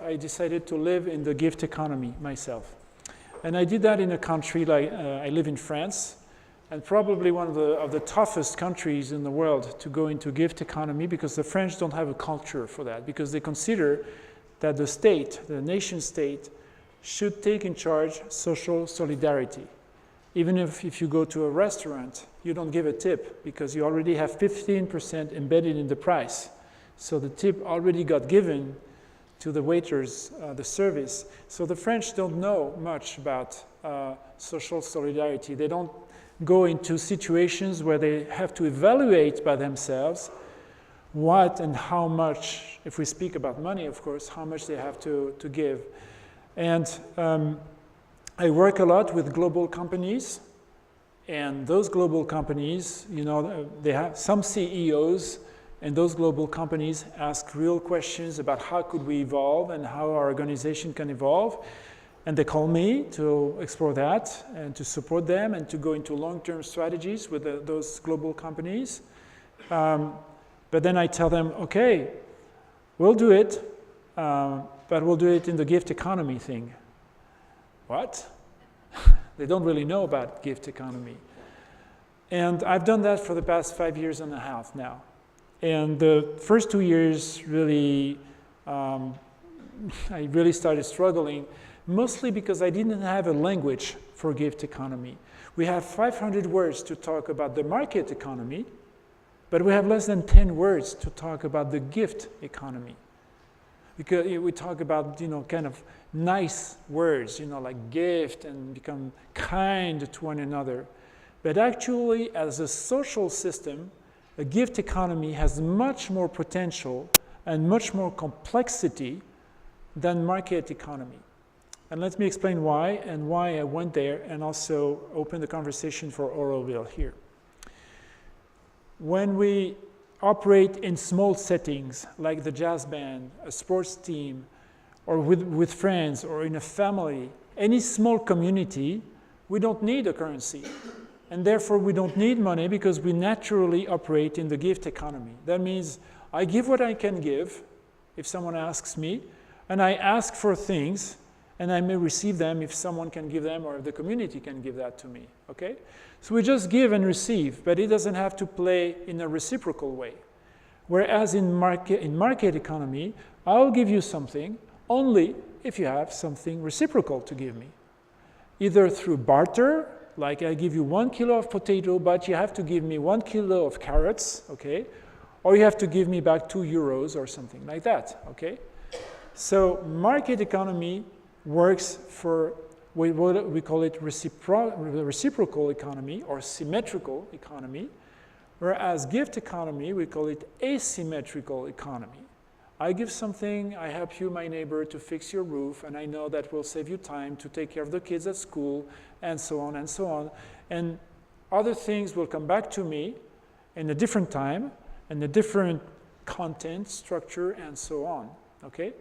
I decided to live in the gift economy myself. And I did that in a country like, I live in France, and probably one of the toughest countries in the world to go into gift economy, because the French don't have a culture for that, because they consider that the state, the nation state, should take in charge social solidarity. Even if you go to a restaurant, you don't give a tip because you already have 15% embedded in the price. So the tip already got given to the waiters, the service. So the French don't know much about social solidarity. They don't go into situations where they have to evaluate by themselves what and how much, if we speak about money, of course, how much they have to give. And I work a lot with global companies, and those global companies, you know, they have some CEOs, and those global companies ask real questions about how could we evolve and how our organization can evolve. And they call me to explore that and to support them and to go into long-term strategies with those global companies. But then I tell them, okay, we'll do it, but we'll do it in the gift economy thing. What? They don't really know about gift economy. And I've done that for the past 5 years and a half now. And the first 2 years really, I really started struggling, mostly because I didn't have a language for gift economy. We have 500 words to talk about the market economy, but we have less than 10 words to talk about the gift economy. Because we talk about, you know, kind of nice words, you know, like gift and become kind to one another. But actually, as a social system, a gift economy has much more potential and much more complexity than market economy. And let me explain why and why I went there, and also open the conversation for Auroville here. When we operate in small settings, like the jazz band, a sports team, or with friends, or in a family, any small community, we don't need a currency. And therefore, we don't need money because we naturally operate in the gift economy. That means I give what I can give if someone asks me, and I ask for things, and I may receive them if someone can give them or if the community can give that to me, okay? So we just give and receive, but it doesn't have to play in a reciprocal way. Whereas in market economy, I'll give you something only if you have something reciprocal to give me. Either through barter, like I give you 1 kilo of potato, but you have to give me 1 kilo of carrots, okay? Or you have to give me back 2 euros or something like that, okay? So market economy works for what we call it reciprocal economy or symmetrical economy, whereas gift economy, we call it asymmetrical economy. I give something, I help you, my neighbor, to fix your roof, and I know that will save you time to take care of the kids at school, and so on and so on. And other things will come back to me in a different time, and a different content, structure, and so on, okay?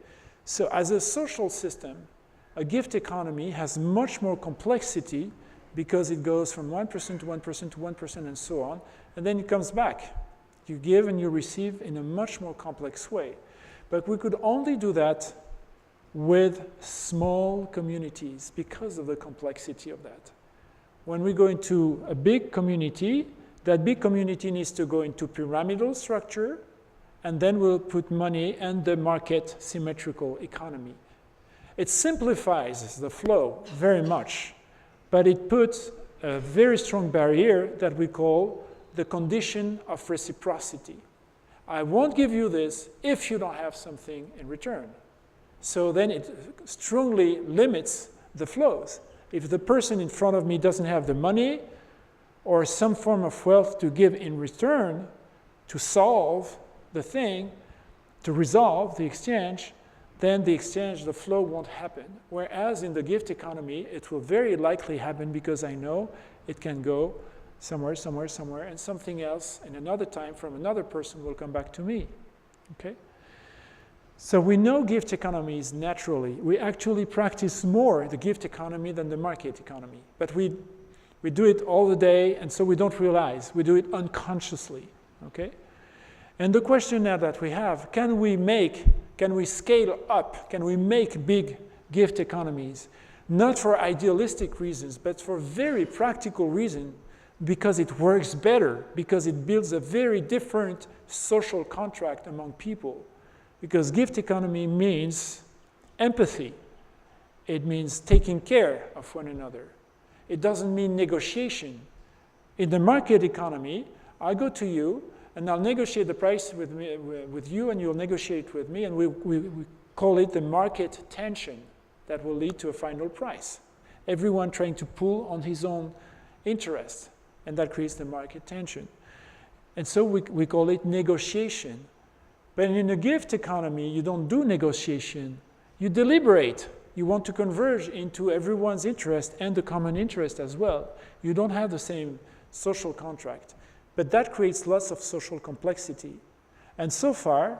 So as a social system, a gift economy has much more complexity because it goes from one person to one person to one person and so on, and then it comes back. You give and you receive in a much more complex way. But we could only do that with small communities because of the complexity of that. When we go into a big community, that big community needs to go into pyramidal structure, and then we'll put money and the market symmetrical economy. It simplifies the flow very much, but it puts a very strong barrier that we call the condition of reciprocity. I won't give you this if you don't have something in return. So then it strongly limits the flows. If the person in front of me doesn't have the money or some form of wealth to give in return to solve the thing, to resolve the exchange, then the exchange, the flow won't happen. Whereas in the gift economy, it will very likely happen because I know it can go somewhere, somewhere, somewhere, and something else in another time from another person will come back to me, okay? So we know gift economies naturally. We actually practice more the gift economy than the market economy. But we do it all the day, and so we don't realize. We do it unconsciously, okay? And the question now that we have, can we make can we scale up? Can we make big gift economies? Not for idealistic reasons, but for very practical reasons, because it works better, because it builds a very different social contract among people. Because gift economy means empathy. It means taking care of one another. It doesn't mean negotiation. In the market economy, I go to you, and I'll negotiate the price with you, and you'll negotiate with me, and we call it the market tension that will lead to a final price. Everyone trying to pull on his own interest, and that creates the market tension. And so we call it negotiation. But in a gift economy, you don't do negotiation. You deliberate. You want to converge into everyone's interest and the common interest as well. You don't have the same social contract. But that creates lots of social complexity. And so far,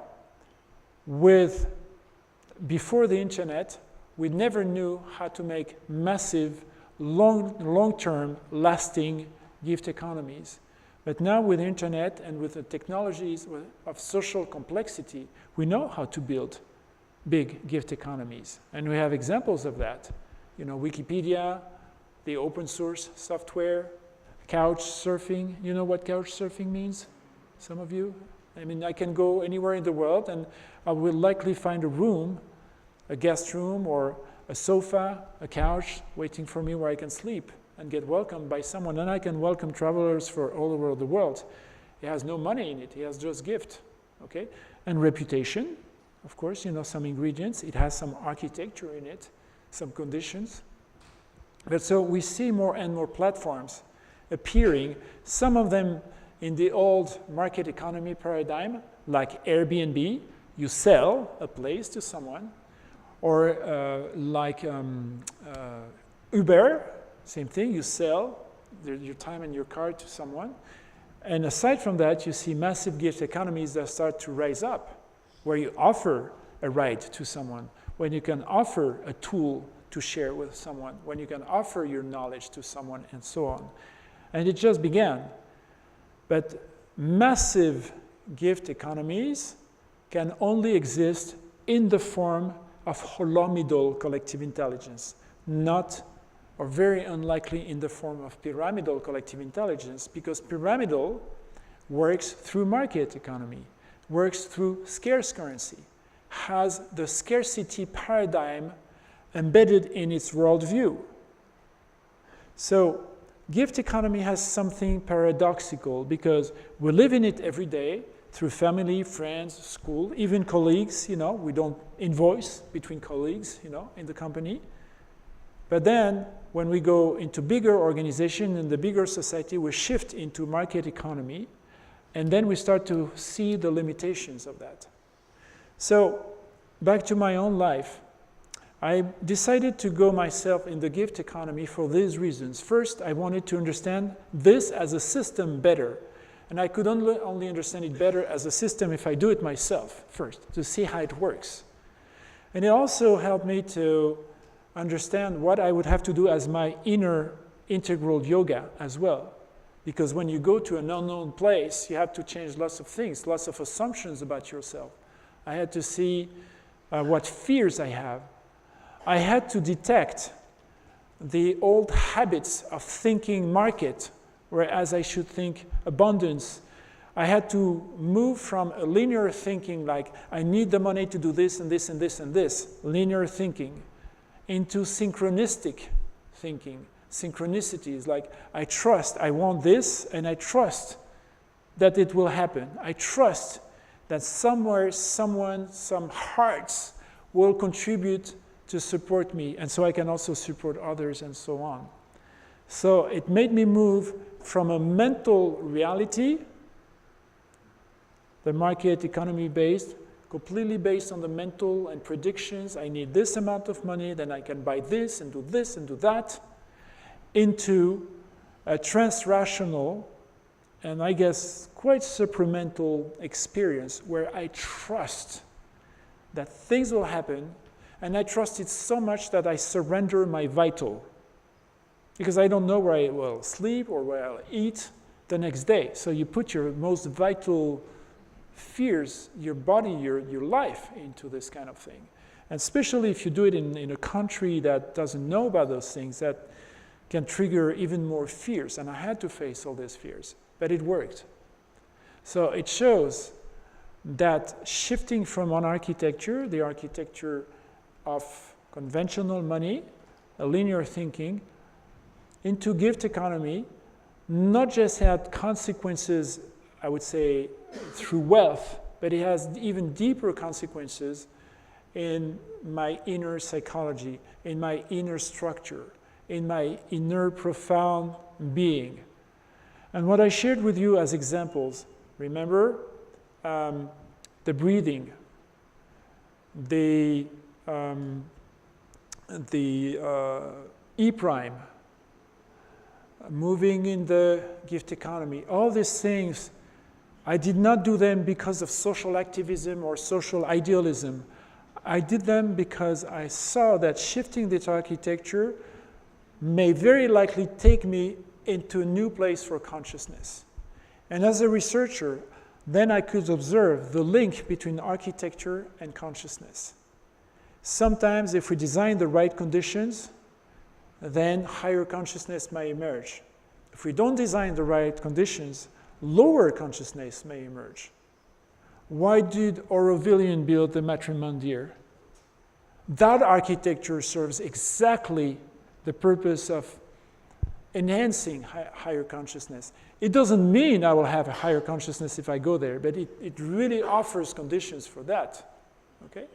before the internet, we never knew how to make massive, long-term, lasting gift economies. But now with the internet and with the technologies of social complexity, we know how to build big gift economies. And we have examples of that. You know, Wikipedia, the open source software, couch surfing. You know what couch surfing means? Some of you? I mean, I can go anywhere in the world and I will likely find a room, a guest room or a sofa, a couch waiting for me where I can sleep and get welcomed by someone. And I can welcome travelers for all over the world. It has no money in it. It has just gift, okay? And reputation, of course, you know, some ingredients. It has some architecture in it, some conditions. But so we see more and more platforms appearing, some of them in the old market economy paradigm, like Airbnb. You sell a place to someone, or like Uber, same thing, you sell your time and your car to someone. And aside from that, you see massive gift economies that start to rise up, where you offer a ride to someone, when you can offer a tool to share with someone, when you can offer your knowledge to someone, and so on. And it just began. But massive gift economies can only exist in the form of holomidal collective intelligence, not or very unlikely in the form of pyramidal collective intelligence, because pyramidal works through market economy, works through scarce currency, has the scarcity paradigm embedded in its worldview. So gift economy has something paradoxical because we live in it every day through family, friends, school, even colleagues, you know, we don't invoice between colleagues, you know, in the company. But then when we go into bigger organization and the bigger society, we shift into market economy, and then we start to see the limitations of that. So back to my own life, I decided to go myself in the gift economy for these reasons. First, I wanted to understand this as a system better. And I could only understand it better as a system if I do it myself first, to see how it works. And it also helped me to understand what I would have to do as my inner integral yoga as well. Because when you go to an unknown place, you have to change lots of things, lots of assumptions about yourself. I had to see what fears I have. I had to detect the old habits of thinking market, whereas I should think abundance. I had to move from a linear thinking, like I need the money to do this and this and this and this, linear thinking, into synchronistic thinking. Synchronicity is like, I trust, I want this, and I trust that it will happen. I trust that somewhere, someone, some hearts will contribute to support me, and so I can also support others, and so on. So it made me move from a mental reality, the market economy based, completely based on the mental and predictions. I need this amount of money, then I can buy this and do that, into a transrational and I guess quite supramental experience where I trust that things will happen, and I trust it so much that I surrender my vital, because I don't know where I will sleep or where I'll eat the next day. So you put your most vital fears your body, your life into this kind of thing. And especially if you do it in a country that doesn't know about those things, that can trigger even more fears. And I had to face all these fears, but it worked. So it shows that shifting from one architecture, the architecture of conventional money, a linear thinking, into gift economy, not just had consequences, I would say, through wealth, but it has even deeper consequences in my inner psychology, in my inner structure, in my inner profound being. And what I shared with you as examples, remember, the breathing, the E prime, moving in the gift economy, all these things, I did not do them because of social activism or social idealism. I did them because I saw that shifting this architecture may very likely take me into a new place for consciousness. And as a researcher, then I could observe the link between architecture and consciousness. Sometimes if we design the right conditions, then higher consciousness may emerge. If we don't design the right conditions, lower consciousness may emerge. Why did Aurovillian build the Matrimondier? That architecture serves exactly the purpose of enhancing higher consciousness. It doesn't mean I will have a higher consciousness if I go there, but it really offers conditions for that. Okay?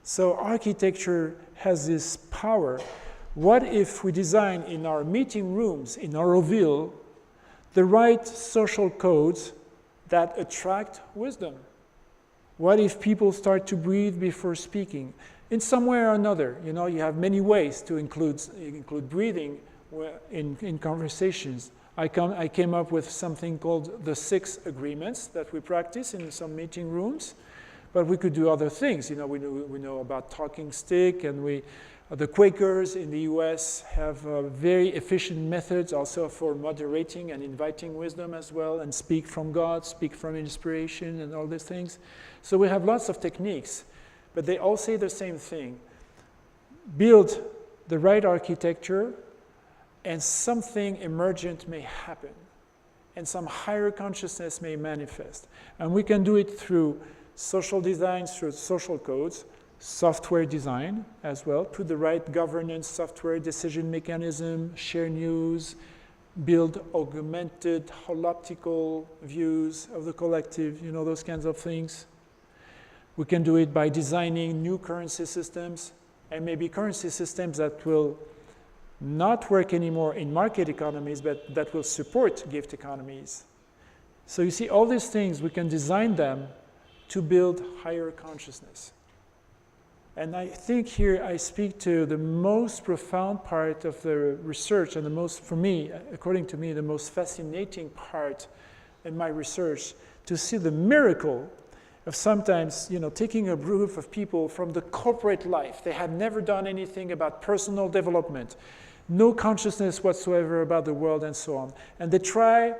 So architecture has this power. What if we design in our meeting rooms in Auroville the right social codes that attract wisdom? What if people start to breathe before speaking? In some way or another, you know, you have many ways to include breathing in conversations. I came up with something called the 6 agreements that we practice in some meeting rooms, but we could do other things. You know, we know about talking stick, and the Quakers in the US have very efficient methods also for moderating and inviting wisdom as well, and speak from God, speak from inspiration, and all these things. So we have lots of techniques, but they all say the same thing. Build the right architecture, and something emergent may happen, and some higher consciousness may manifest. And we can do it through social design, through social codes, software design as well, put the right governance software, decision mechanism, share news, build augmented holoptical views of the collective, you know, those kinds of things. We can do it by designing new currency systems, and maybe currency systems that will not work anymore in market economies, but that will support gift economies. So you see, all these things, we can design them to build higher consciousness. And I think here I speak to the most profound part of the research, and the most, for me, according to me, the most fascinating part in my research, to see the miracle of sometimes, you know, taking a group of people from the corporate life. They had never done anything about personal development, no consciousness whatsoever about the world, and so on. And they try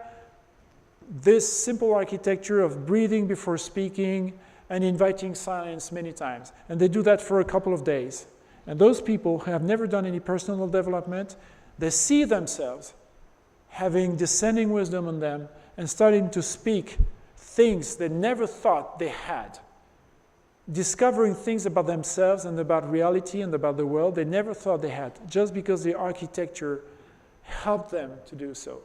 this simple architecture of breathing before speaking and inviting silence many times. And they do that for a couple of days. And those people who have never done any personal development, they see themselves having descending wisdom on them and starting to speak things they never thought they had. Discovering things about themselves and about reality and about the world they never thought they had, just because the architecture helped them to do so.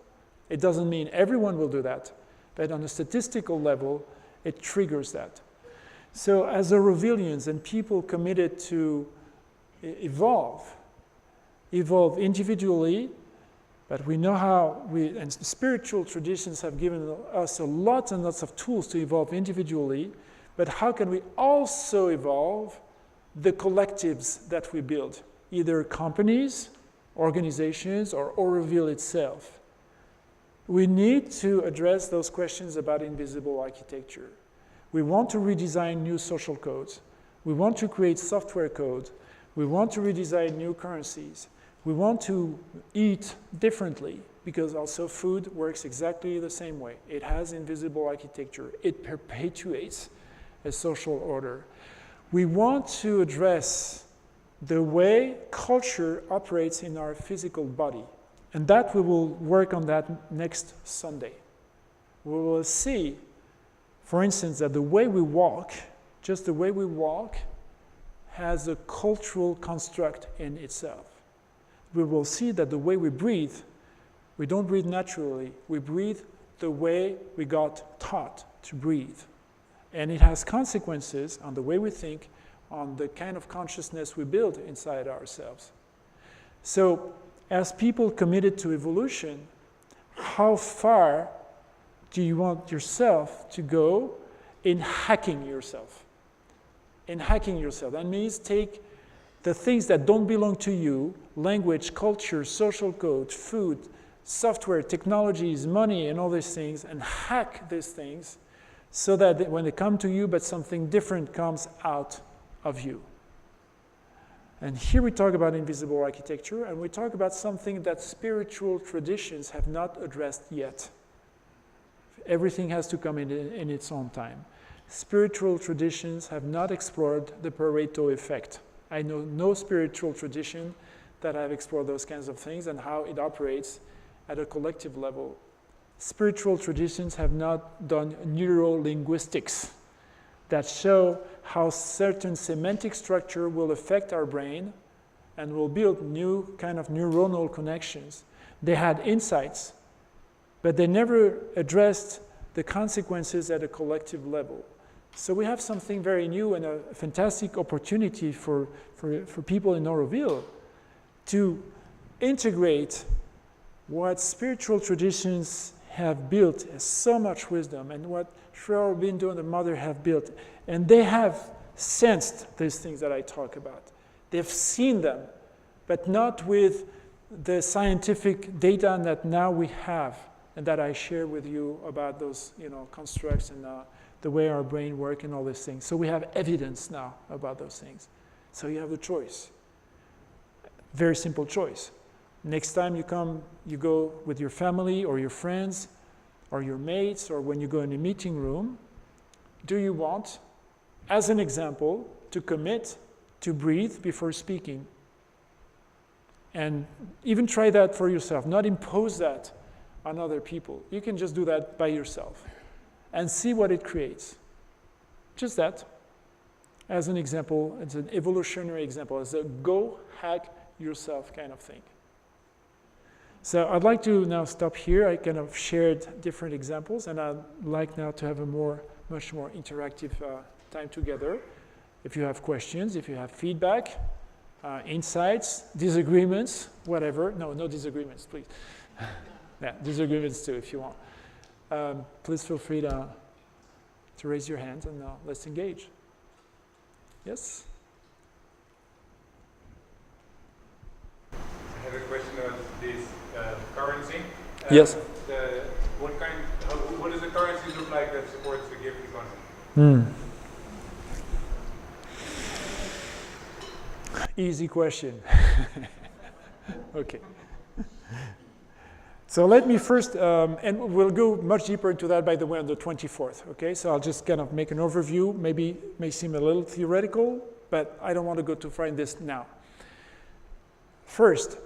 It doesn't mean everyone will do that, but on a statistical level, it triggers that. So as Aurovillians and people committed to evolve individually, but we know how and spiritual traditions have given us a lot and lots of tools to evolve individually, but how can we also evolve the collectives that we build, either companies, organizations, or Auroville itself? We need to address those questions about invisible architecture. We want to redesign new social codes. We want to create software code. We want to redesign new currencies. We want to eat differently. because also food works exactly the same way. It has invisible architecture. It perpetuates a social order. We want to address the way culture operates in our physical body. And that we will work on that next Sunday. We will see, for instance, that the way we walk, just the way we walk, has a cultural construct in itself. We will see that the way we breathe, we don't breathe naturally. We breathe the way we got taught to breathe. And it has consequences on the way we think, on the kind of consciousness we build inside ourselves. So, as people committed to evolution, how far do you want yourself to go in hacking yourself? In hacking yourself. That means take the things that don't belong to you, language, culture, social code, food, software, technologies, money, and all these things, and hack these things so that when they come to you, but something different comes out of you. And here we talk about invisible architecture, and we talk about something that spiritual traditions have not addressed yet. Everything has to come in its own time. Spiritual traditions have not explored the Pareto effect. I know no spiritual tradition that have explored those kinds of things and how it operates at a collective level. Spiritual traditions have not done neurolinguistics that show how certain semantic structure will affect our brain and will build new kind of neuronal connections. They had insights, but they never addressed the consequences at a collective level. So we have something very new and a fantastic opportunity for people in Auroville to integrate what spiritual traditions have built as so much wisdom and what Sri Aurobindo and the Mother have built. And they have sensed these things that I talk about. They've seen them, but not with the scientific data that now we have and that I share with you about those constructs and the way our brain works and all these things. So we have evidence now about those things. So you have the choice. Very simple choice. Next time you go with your family or your friends or your mates or when you go in a meeting room, do you want, as an example, to commit to breathe before speaking? And even try that for yourself, not impose that on other people. You can just do that by yourself and see what it creates. Just that, as an example, it's an evolutionary example. It's a go hack yourself kind of thing. So I'd like to now stop here. I kind of shared different examples, and I'd like now to have a much more interactive time together. If you have questions, if you have feedback, insights, disagreements, whatever. No disagreements, please. Yeah, disagreements too, if you want. Please feel free to raise your hand and let's engage. Yes? I have a question about this currency. Yes. What does the currency look like that supports the gift economy? Easy question. Okay. So let me first, and we'll go much deeper into that, by the way, on the 24th. Okay, so I'll just kind of make an overview. Maybe it may seem a little theoretical, but I don't want to go too far in this now. First,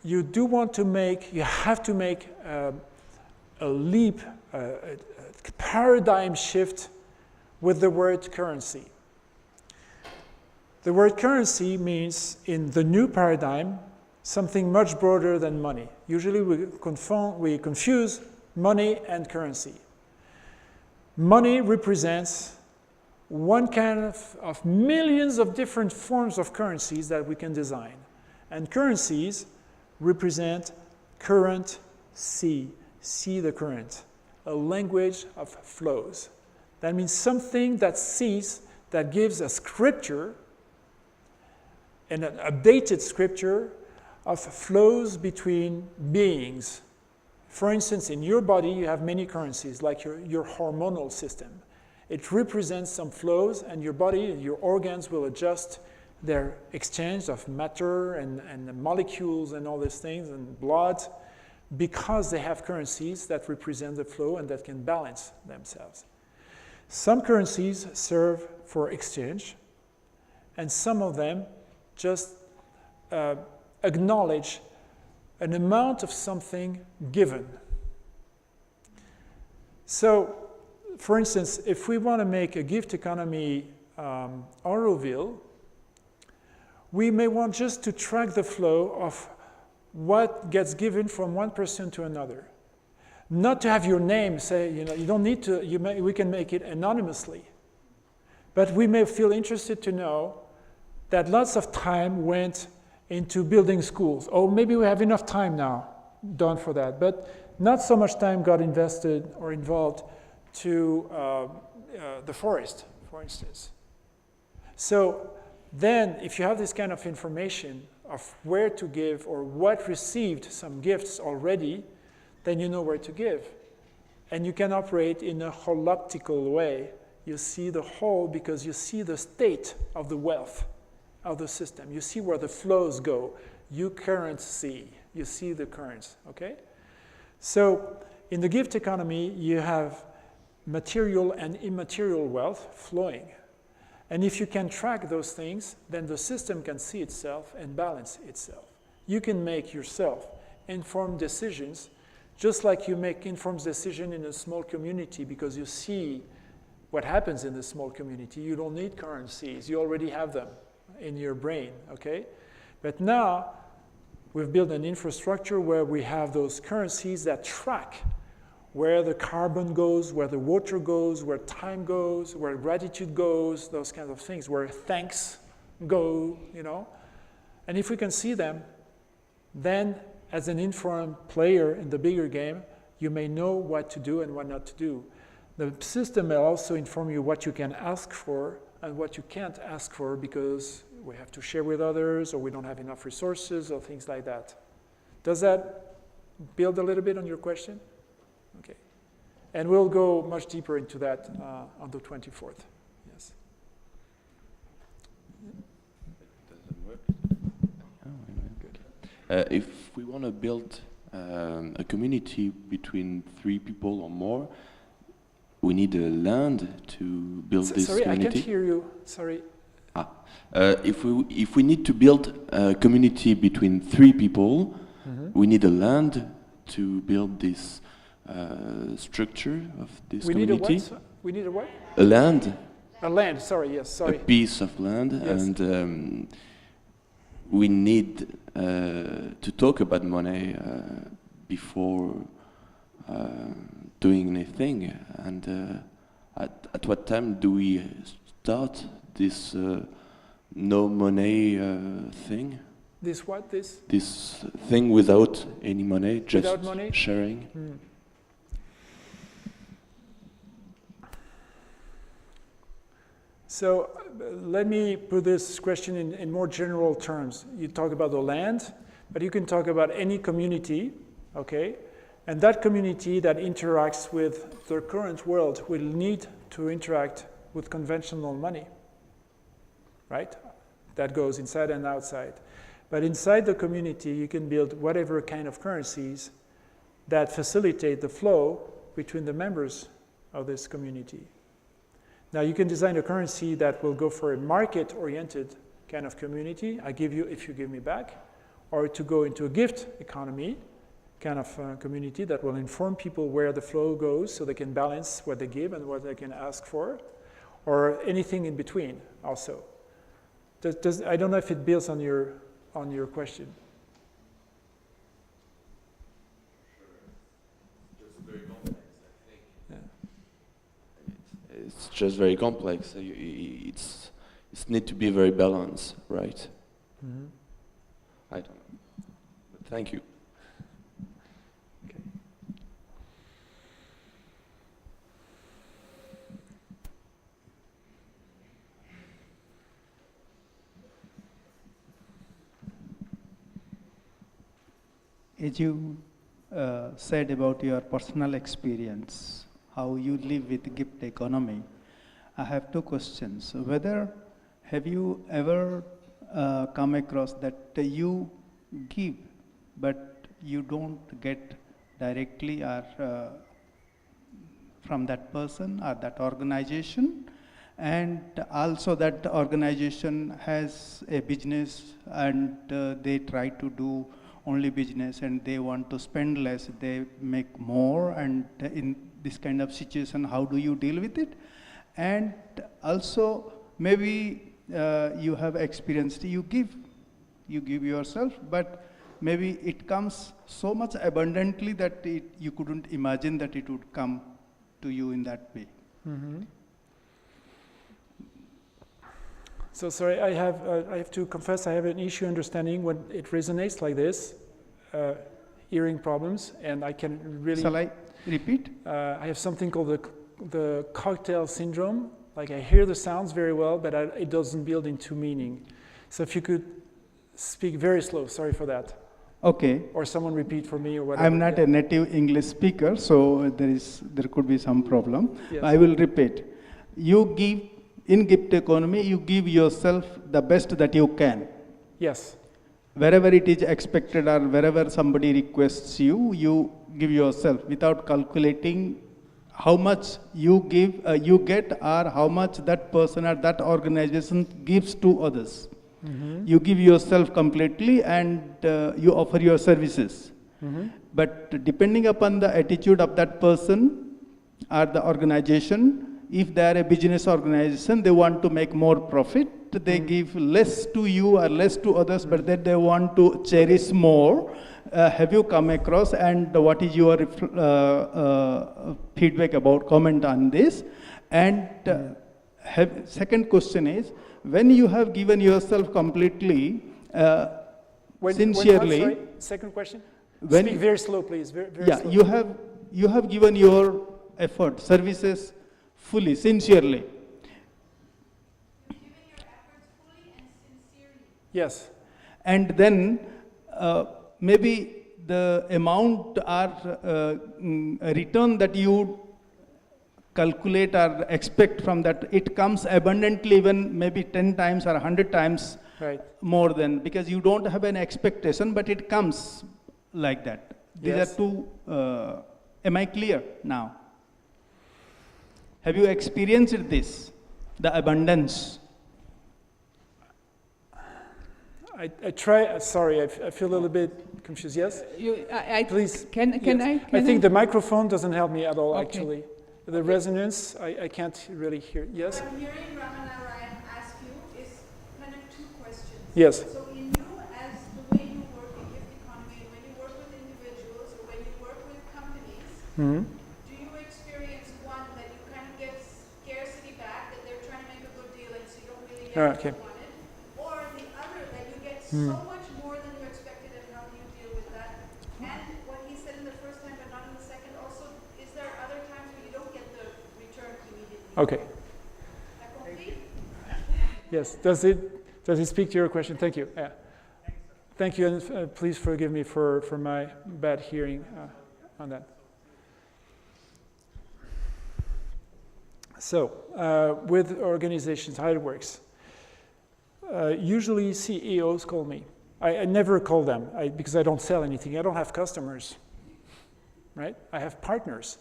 you have to make a leap, a paradigm shift with the word currency. The word currency means, in the new paradigm, something much broader than money. Usually we confuse money and currency. Money represents one kind of millions of different forms of currencies that we can design. And currencies represent current see the current, a language of flows. That means something that sees, that gives a scripture, and an updated scripture of flows between beings. For instance, in your body, you have many currencies, like your hormonal system. It represents some flows, and your body, your organs will adjust their exchange of matter and molecules and all these things, and blood, because they have currencies that represent the flow and that can balance themselves. Some currencies serve for exchange, and some of them just acknowledge an amount of something given. So, for instance, if we want to make a gift economy Auroville, we may want just to track the flow of what gets given from one person to another. Not to have your name say, you don't need to, we can make it anonymously. But we may feel interested to know that lots of time went into building schools. Or maybe we have enough time now done for that. But not so much time got invested or involved to the forest, for instance. So then, if you have this kind of information of where to give or what received some gifts already, then you know where to give. And you can operate in a holoptical way. You see the whole because you see the state of the wealth of the system. You see where the flows go. You currents see. You see the currents, okay? So in the gift economy, you have material and immaterial wealth flowing. And if you can track those things, then the system can see itself and balance itself. You can make yourself informed decisions, just like you make informed decisions in a small community because you see what happens in the small community. You don't need currencies. You already have them in your brain, okay? But now we've built an infrastructure where we have those currencies that track where the carbon goes, where the water goes, where time goes, where gratitude goes, those kinds of things, where thanks go, And if we can see them, then as an informed player in the bigger game, you may know what to do and what not to do. The system may also inform you what you can ask for and what you can't ask for because we have to share with others or we don't have enough resources or things like that. Does that build a little bit on your question? Okay. And we'll go much deeper into that on the 24th. Yes. Doesn't work. Good. If we want to build a community between 3 people or more, we need a land to build this sorry, community. I can't hear you. Sorry. If we need to build a community between 3 people, we need a land to build this structure of this community. We need a what? A land. A land, sorry, yes, sorry. A piece of land, yes. And we need to talk about money before doing anything. And at what time do we start this no money thing? This what? This thing without any money, just without money? sharing. So let me put this question in more general terms. You talk about the land, but you can talk about any community, okay? And that community that interacts with the current world will need to interact with conventional money, right? That goes inside and outside. But inside the community, you can build whatever kind of currencies that facilitate the flow between the members of this community. Now, you can design a currency that will go for a market-oriented kind of community, I give you if you give me back, or to go into a gift economy kind of community that will inform people where the flow goes so they can balance what they give and what they can ask for, or anything in between also. I don't know if it builds on your question. It's just very complex. It's need to be very balanced, right? Mm-hmm. I don't know. But thank you. Okay. As you said about your personal experience, how you live with gift economy, I have 2 questions. Whether have you ever come across that you give, but you don't get directly or from that person or that organization, and also that organization has a business and they try to do only business and they want to spend less, they make more, and in this kind of situation, how do you deal with it? And also maybe you have experienced, you give yourself, but maybe it comes so much abundantly that you couldn't imagine that it would come to you in that way. Mm-hmm. So sorry, I have to confess I have an issue understanding when it resonates like this, hearing problems, and I can really... Shall I repeat? I have something called the cocktail syndrome. Like I hear the sounds very well, but it doesn't build into meaning. So if you could speak very slow, sorry for that. Okay. Or someone repeat for me or whatever. I'm not a native English speaker, so there could be some problem. Yes. I will repeat. You give, in gift economy, you give yourself the best that you can. Yes. Wherever it is expected or wherever somebody requests you, you give yourself without calculating how much you give, you get, or how much that person or that organization gives to others. Mm-hmm. You give yourself completely and you offer your services. Mm-hmm. But depending upon the attitude of that person or the organization, if they are a business organization, they want to make more profit, they give less to you or less to others, but then they want to cherish more. Have you come across, and what is your feedback about, comment on this? And second question is, when you have given yourself completely, sincerely. Sorry, second question. Speak very slow, please. Very slow. You have given your effort, services fully, sincerely. You're giving your efforts fully and sincerely. Yes. And then maybe the amount or return that you calculate or expect from that, it comes abundantly, even maybe 10 times or 100 times right. more than, because you don't have an expectation, but it comes like that. These Yes. are two, am I clear now? Have you experienced this, the abundance? I try, sorry, I feel a little bit confused. Yes? Please. Can I think the microphone doesn't help me at all, Okay. actually. The resonance, I can't really hear. Yes? What I'm hearing Ramana Ryan ask you is kind of two questions. Yes. So in you, as the way you work in gift economy, when you work with individuals or when you work with companies, Mm-hmm. do you experience one that you kind of get scarcity back, that they're trying to make a good deal and so you don't really get what Okay. you wanted? Or the other, that you get so much more than you expected, and how do you deal with that? And what he said in the first time but not in the second also, is there other times where you don't get the return immediately? Okay. That complete? Yes. Does it speak to your question? Thank you. Yeah. Thank you, and please forgive me for my bad hearing on that. So, with organizations, how it works. Usually CEOs call me. I never call them because I don't sell anything. I don't have customers, right? I have partners.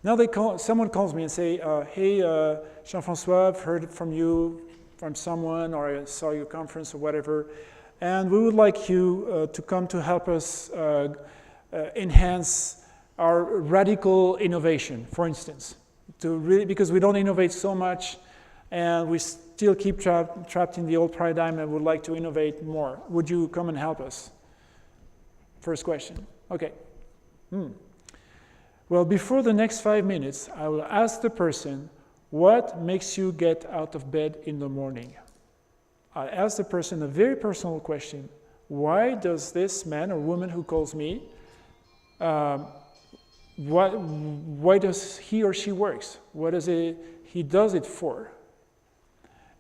Now someone calls me and say, hey, Jean-François, I've heard from you, from someone, or I saw your conference or whatever, and we would like you to come to help us enhance our radical innovation, for instance. Because we don't innovate so much, and we still keep trapped in the old paradigm and would like to innovate more. Would you come and help us? First question. Okay. Well, before the next 5 minutes, I will ask the person, what makes you get out of bed in the morning? I ask the person a very personal question. Why does this man or woman who calls me, why does he or she works? What does he does it for?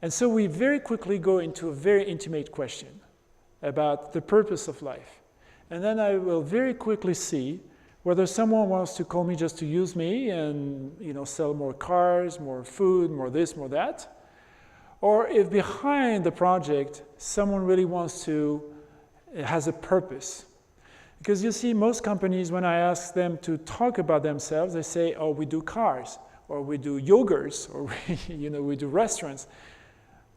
And so we very quickly go into a very intimate question about the purpose of life. And then I will very quickly see whether someone wants to call me just to use me and sell more cars, more food, more this, more that, or if behind the project someone really has a purpose. Because you see, most companies, when I ask them to talk about themselves, they say, oh, we do cars, or we do yogurts, or we do restaurants.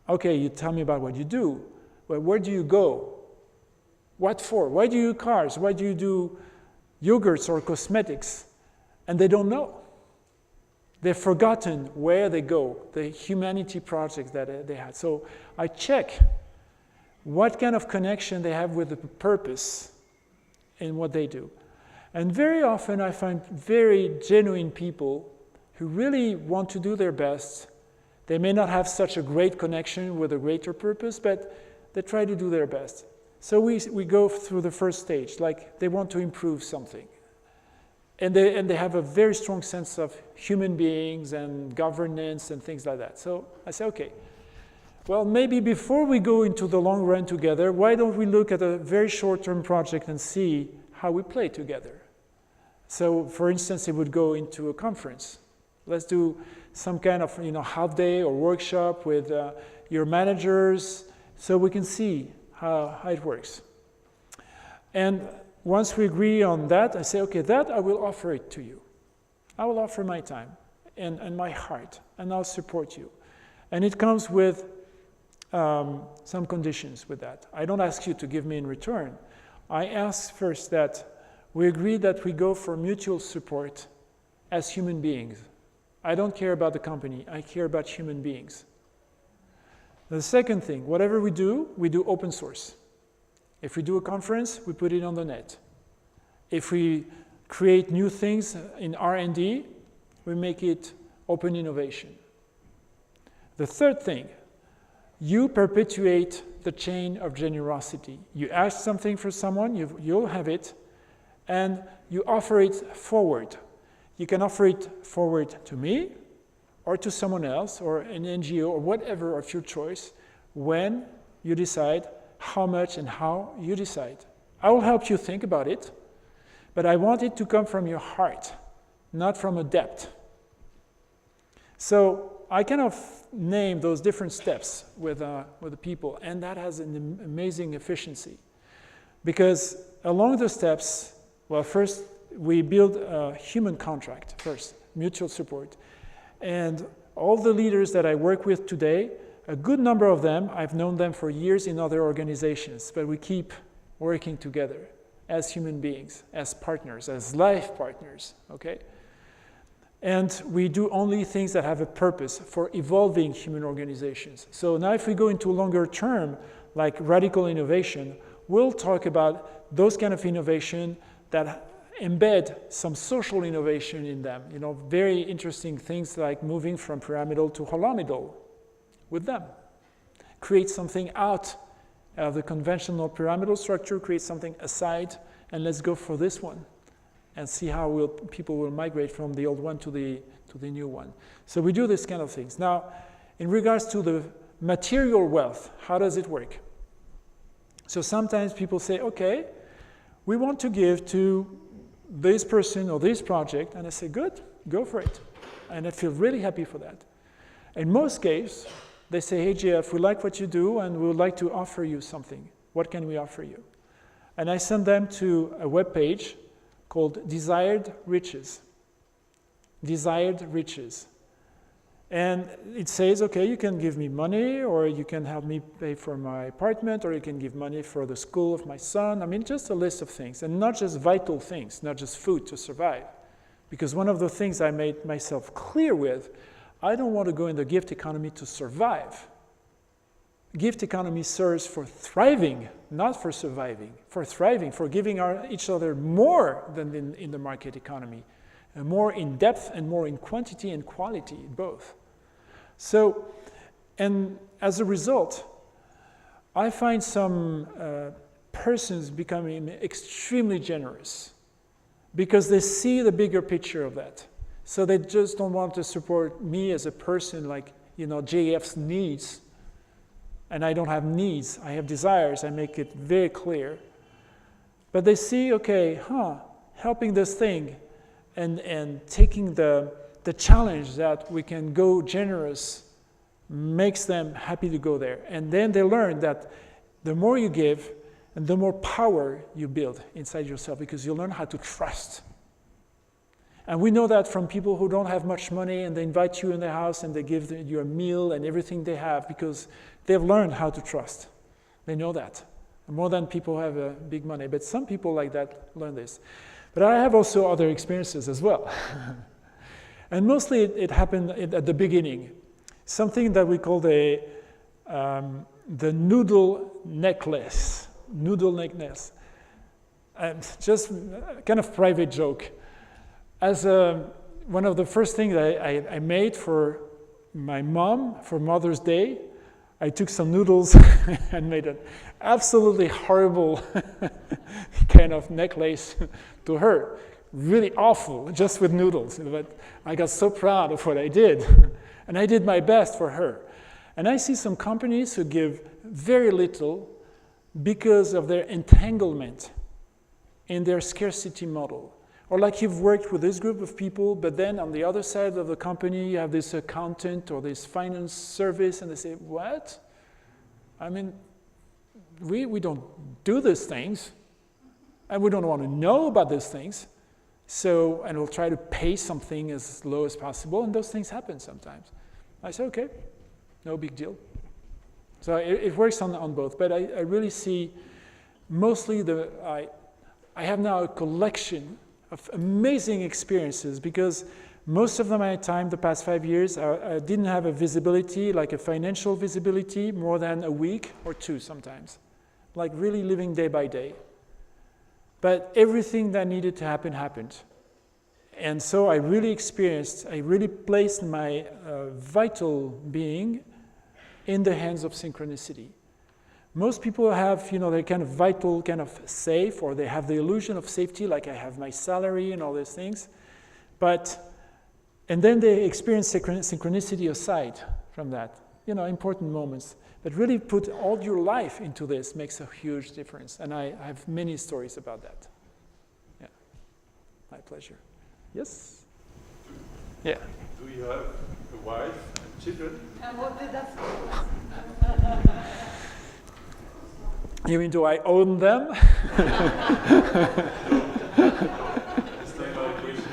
Okay, you tell me about what you do. Well, where do you go? What for? Why do you do cars? Why do you do yogurts or cosmetics? And they don't know. They've forgotten where they go, the humanity projects that they had. So I check what kind of connection they have with the purpose in what they do. And very often I find very genuine people who really want to do their best. They may not have such a great connection with a greater purpose, but they try to do their best. So we go through the first stage, like they want to improve something. And they have a very strong sense of human beings and governance and things like that. So I say, okay, well, maybe before we go into the long run together, why don't we look at a very short-term project and see how we play together? So, for instance, it would go into a conference. Let's do some kind of half day or workshop with your managers so we can see how it works. And once we agree on that, I say, okay, that I will offer it to you. I will offer my time and my heart, and I'll support you. And it comes with some conditions with that. I don't ask you to give me in return. I ask first that we agree that we go for mutual support as human beings. I don't care about the company, I care about human beings. The second thing, whatever we do open source. If we do a conference, we put it on the net. If we create new things in R&D, we make it open innovation. The third thing, you perpetuate the chain of generosity. You ask something for someone, you'll have it, and you offer it forward. You can offer it forward to me, or to someone else, or an NGO, or whatever of your choice, when you decide how much and how you decide. I will help you think about it, but I want it to come from your heart, not from a debt. So I kind of name those different steps with the people, and that has an amazing efficiency. Because along the steps, well, first we build a human contract first, mutual support. And all the leaders that I work with today, a good number of them, I've known them for years in other organizations, but we keep working together as human beings, as partners, as life partners, okay? And we do only things that have a purpose for evolving human organizations. So now if we go into longer term, like radical innovation, we'll talk about those kind of innovation that embed some social innovation in them. Very interesting things like moving from pyramidal to holomidal with them. Create something out of the conventional pyramidal structure, create something aside, and let's go for this one and see how people will migrate from the old one to the new one. So we do this kind of things. Now, in regards to the material wealth, how does it work? So sometimes people say, okay, we want to give to this person or this project, and I say, good, go for it. And I feel really happy for that. In most cases, they say, hey, JF, we like what you do, and we would like to offer you something. What can we offer you? And I send them to a web page called Desired Riches. Desired Riches. And it says, okay, you can give me money, or you can help me pay for my apartment, or you can give money for the school of my son. I mean, just a list of things, and not just vital things, not just food to survive. Because one of the things I made myself clear with, I don't want to go in the gift economy to survive. Gift economy serves for thriving, not for surviving, for thriving, for giving each other more than in the market economy. More in depth and more in quantity and quality, both. So, and as a result, I find some persons becoming extremely generous because they see the bigger picture of that. So they just don't want to support me as a person like, JF's needs. And I don't have needs, I have desires, I make it very clear. But they see, okay, helping this thing, and taking the challenge that we can go generous makes them happy to go there. And then they learn that the more you give, and the more power you build inside yourself, because you learn how to trust. And we know that from people who don't have much money, and they invite you in their house and they give you a meal and everything they have, because they've learned how to trust. They know that. More than people who have big money. But some people like that learn this. But I have also other experiences as well. And mostly it happened at the beginning. Something that we call the noodle necklace. Noodle necklace. Just kind of private joke. As one of the first things I made for my mom for Mother's Day, I took some noodles and made an absolutely horrible kind of necklace to her. Really awful, just with noodles. But I got so proud of what I did. And I did my best for her. And I see some companies who give very little because of their entanglement in their scarcity model. Or like you've worked with this group of people, but then on the other side of the company, you have this accountant or this finance service, and they say, what? I mean, we don't do these things, and we don't want to know about these things. So, and we'll try to pay something as low as possible, and those things happen sometimes. I say, okay, no big deal. So it works on both, but I really see mostly I have now a collection of amazing experiences, because most of my time, the past 5 years, I didn't have a visibility, like a financial visibility, more than a week or two sometimes, like really living day by day. But everything that needed to happen happened. And so I really placed my vital being in the hands of synchronicity. Most people have, they're kind of vital, kind of safe, or they have the illusion of safety, like I have my salary and all these things. And then they experience synchronicity aside from that, important moments. But really put all your life into this makes a huge difference. And I have many stories about that. Yeah, my pleasure. Yes? Yeah. Do you have a wife and children? And what did that You mean, do I own them? That's not my question.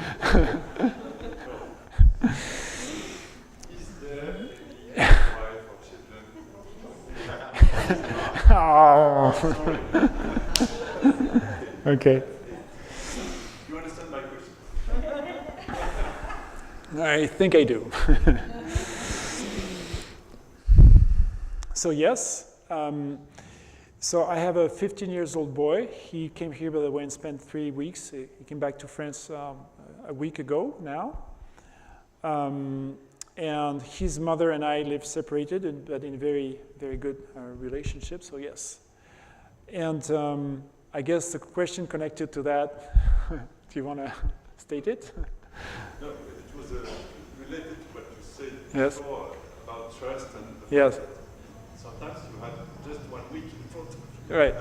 Is there any wife or children? Oh. Okay. You understand my question? I think I do. So yes. So I have a 15-year-old boy. He came here, by the way, and spent 3 weeks. He came back to France a week ago now. And his mother and I live separated, but in a very, very good relationship, so yes. And I guess the question connected to that, do you want to state it? No, it was related to what you said Yes. before about trust and the Yes. fact that sometimes you had just 1 week in front of you. Right.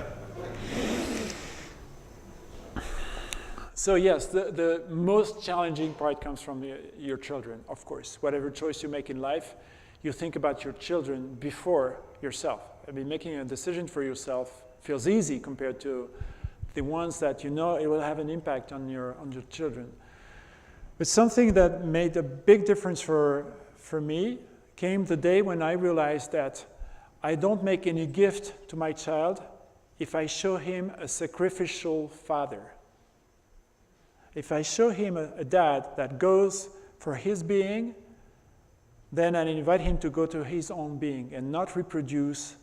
So yes, the most challenging part comes from your children, of course. Whatever choice you make in life, you think about your children before yourself. I mean, making a decision for yourself feels easy compared to the ones that it will have an impact on your children. But something that made a big difference for me came the day when I realized that I don't make any gift to my child if I show him a sacrificial father. If I show him a dad that goes for his being, then I invite him to go to his own being and not reproduce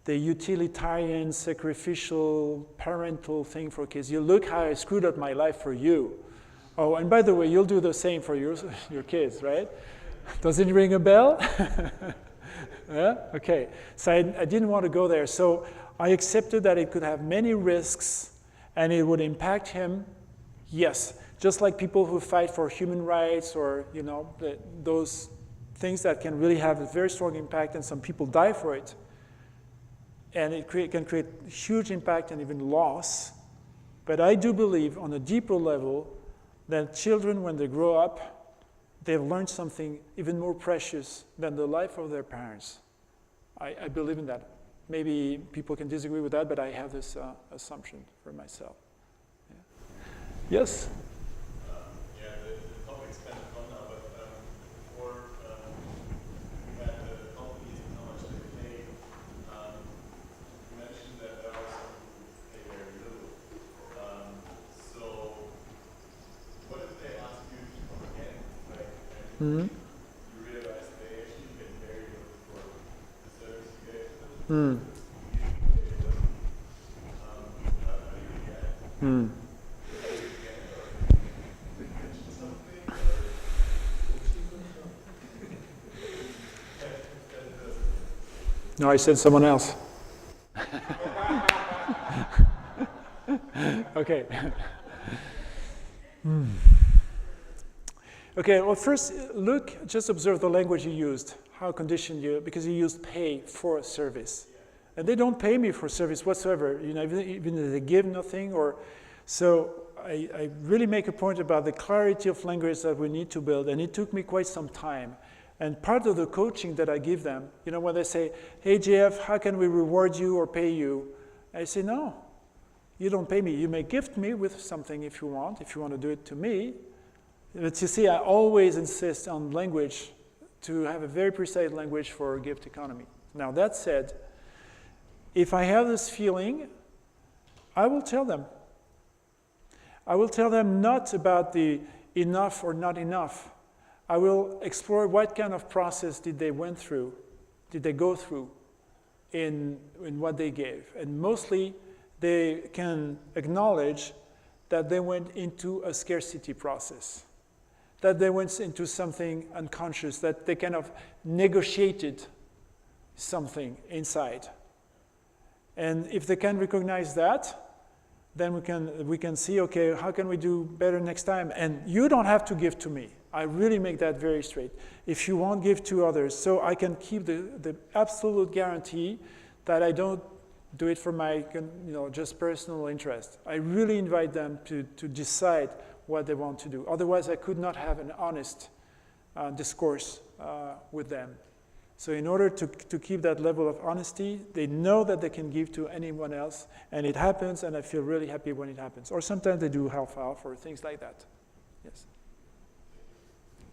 the utilitarian, sacrificial, parental thing for kids. You look how I screwed up my life for you. Oh, and by the way, you'll do the same for your kids, right? Does it ring a bell? Yeah? Okay. So I didn't want to go there. So I accepted that it could have many risks and it would impact him. Yes, just like people who fight for human rights or, those things that can really have a very strong impact, and some people die for it. And it can create huge impact and even loss. But I do believe on a deeper level that children, when they grow up, they've learned something even more precious than the life of their parents. I believe in that Maybe people can disagree with that, but I have this assumption for myself. Yeah. Yes? Yeah, the topic's kind of gone now, but before we had the companies and how much they pay, you mentioned that there are some who pay very little. So what if they ask you to come again? Like, Mm-hmm. you realize they actually get very little for the service you gave them. Mm. How do you react? Mm. No, I said someone else. Okay. Okay, well, first, look, just observe the language you used, how conditioned you, because you used pay for a service. And they don't pay me for service whatsoever, you know, even if they give nothing, or, so I really make a point about the clarity of language that we need to build, and it took me quite some time. And part of the coaching that I give them, you know, when they say, hey, JF, how can we reward you or pay you? I say, no, you don't pay me. You may gift me with something if you want to do it to me. But you see, I always insist on language, to have a very precise language for a gift economy. Now, that said, if I have this feeling, I will tell them. I will tell them not about the enough or not enough. I will explore what kind of process did they go through in what they gave. And mostly, they can acknowledge that they went into a scarcity process, that they went into something unconscious, that they kind of negotiated something inside. And if they can recognize that, then we can see, okay, how can we do better next time? And you don't have to give to me. I really make that very straight. If you want, give to others. So I can keep the absolute guarantee that I don't do it for my just personal interest. I really invite them to decide what they want to do. Otherwise, I could not have an honest discourse with them. So in order to keep that level of honesty, they know that they can give to anyone else, and it happens, and I feel really happy when it happens. Or sometimes they do half-half or things like that. Yes.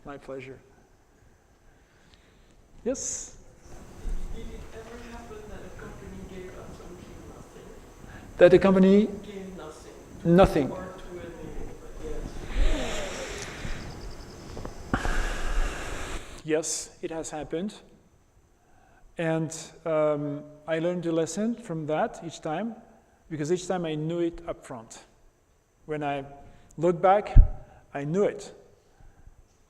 My pleasure. Yes? Did it ever happen that a company gave absolutely nothing? That the company Gave nothing. Nothing. Or to anything, but yes. Yes, it has happened. And I learned a lesson from that each time, because each time I knew it up front. When I look back, I knew it.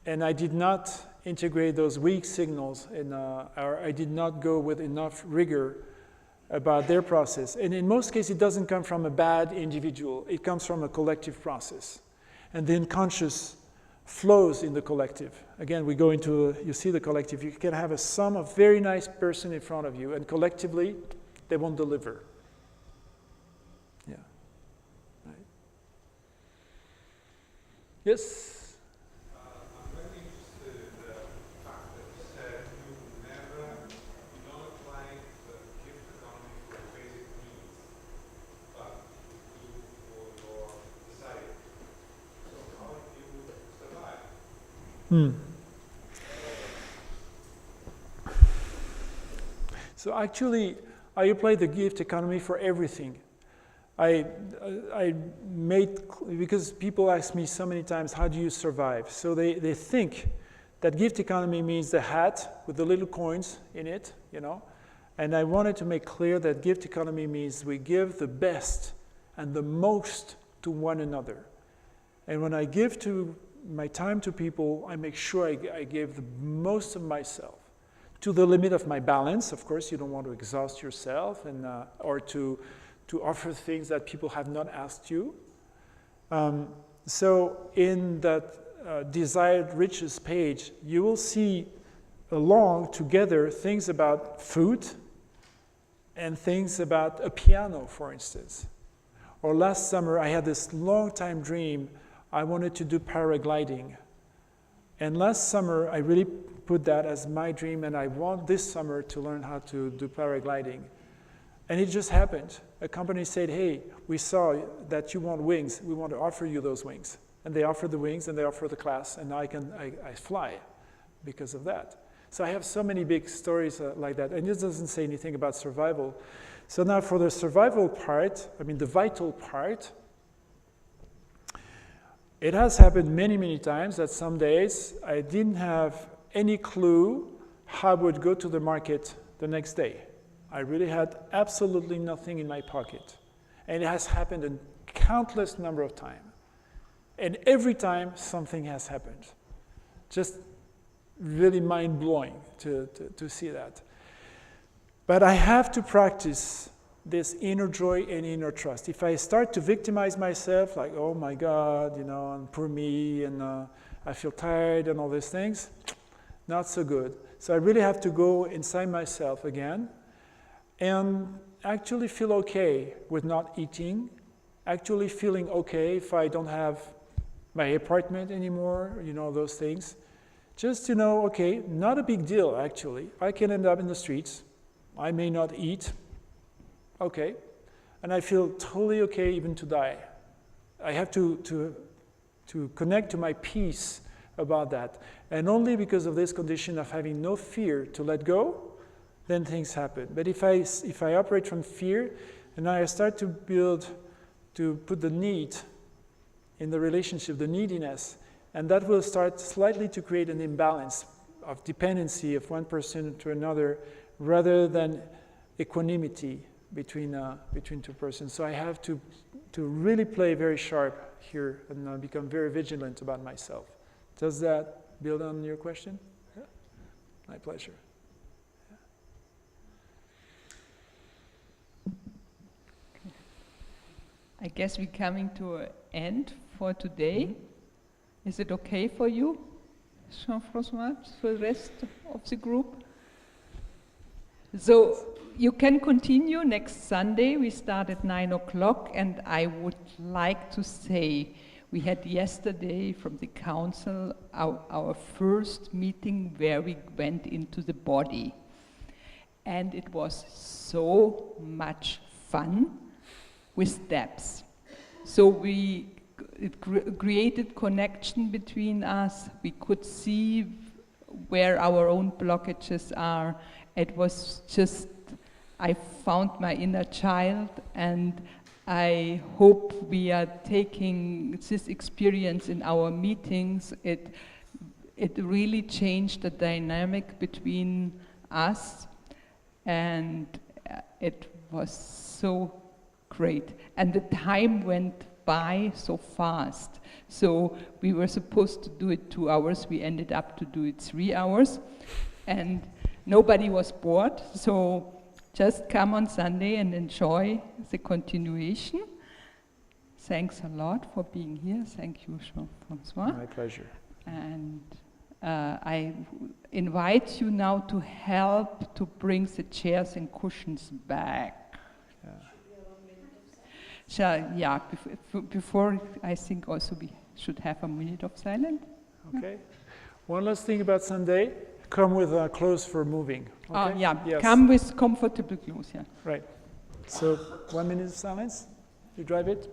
And I did not integrate those weak signals, or I did not go with enough rigor about their process. And in most cases, it doesn't come from a bad individual. It comes from a collective process. And the unconscious flows in the collective. Again, we go into, you see the collective. You can have a sum of very nice person in front of you, and collectively, they won't deliver. Yeah. Right. Yes? I'm very interested in the fact that you said you don't apply the gift economy for basic needs, but you do for your society. So how do you survive? So actually, I apply the gift economy for everything. I made, because people ask me so many times, how do you survive? So they think that gift economy means the hat with the little coins in it, you know. And I wanted to make clear that gift economy means we give the best and the most to one another. And when I give my time to people, I make sure I give the most of myself, to the limit of my balance. Of course, you don't want to exhaust yourself, and or to offer things that people have not asked you. So in that desired riches page, you will see along together things about food and things about a piano, for instance. Or last summer, I had this long time dream. I wanted to do paragliding. And last summer, I really put that as my dream, and I want this summer to learn how to do paragliding. And it just happened. A company said, hey, we saw that you want wings. We want to offer you those wings. And they offered the wings and they offered the class. And now I fly because of that. So I have so many big stories like that. And this doesn't say anything about survival. So now for the survival part, I mean the vital part, it has happened many, many times that some days I didn't have any clue how I would go to the market the next day. I really had absolutely nothing in my pocket. And it has happened a countless number of times. And every time something has happened. Just really mind-blowing to see that. But I have to practice this inner joy and inner trust. If I start to victimize myself, like, oh my God, you know, and poor me, and I feel tired and all these things, not so good. So I really have to go inside myself again and actually feel okay with not eating, actually feeling okay if I don't have my apartment anymore, you know, those things. Just to know, okay, not a big deal actually. I can end up in the streets. I may not eat. Okay. And I feel totally okay even to die. I have to connect to my peace about that. And only because of this condition of having no fear to let go, then things happen. But if I operate from fear, and I start to put the need in the relationship, the neediness, and that will start slightly to create an imbalance of dependency of one person to another, rather than equanimity between two persons. So I have to really play very sharp here and become very vigilant about myself. Does that build on your question? Yeah. My pleasure. I guess we're coming to an end for today. Mm-hmm. Is it okay for you, Jean-François, for the rest of the group? So you can continue next Sunday. We start at 9 o'clock, and I would like to say we had yesterday from the council our first meeting where we went into the body. And it was so much fun with steps. So it created connection between us. We could see where our own blockages are. It was just, I found my inner child, and I hope we are taking this experience in our meetings. It really changed the dynamic between us, and it was so great. And the time went by so fast. So we were supposed to do it 2 hours. We ended up to do it 3 hours. And nobody was bored. So just come on Sunday and enjoy the continuation. Thanks a lot for being here. Thank you, Jean-François. My pleasure. And I invite you now to help to bring the chairs and cushions back. Yeah, before I think also we should have a minute of silence. Okay. One last thing about Sunday, come with clothes for moving. Okay? Yeah, yes. Come with comfortable clothes, yeah. Right. So 1 minute of silence, you drive it.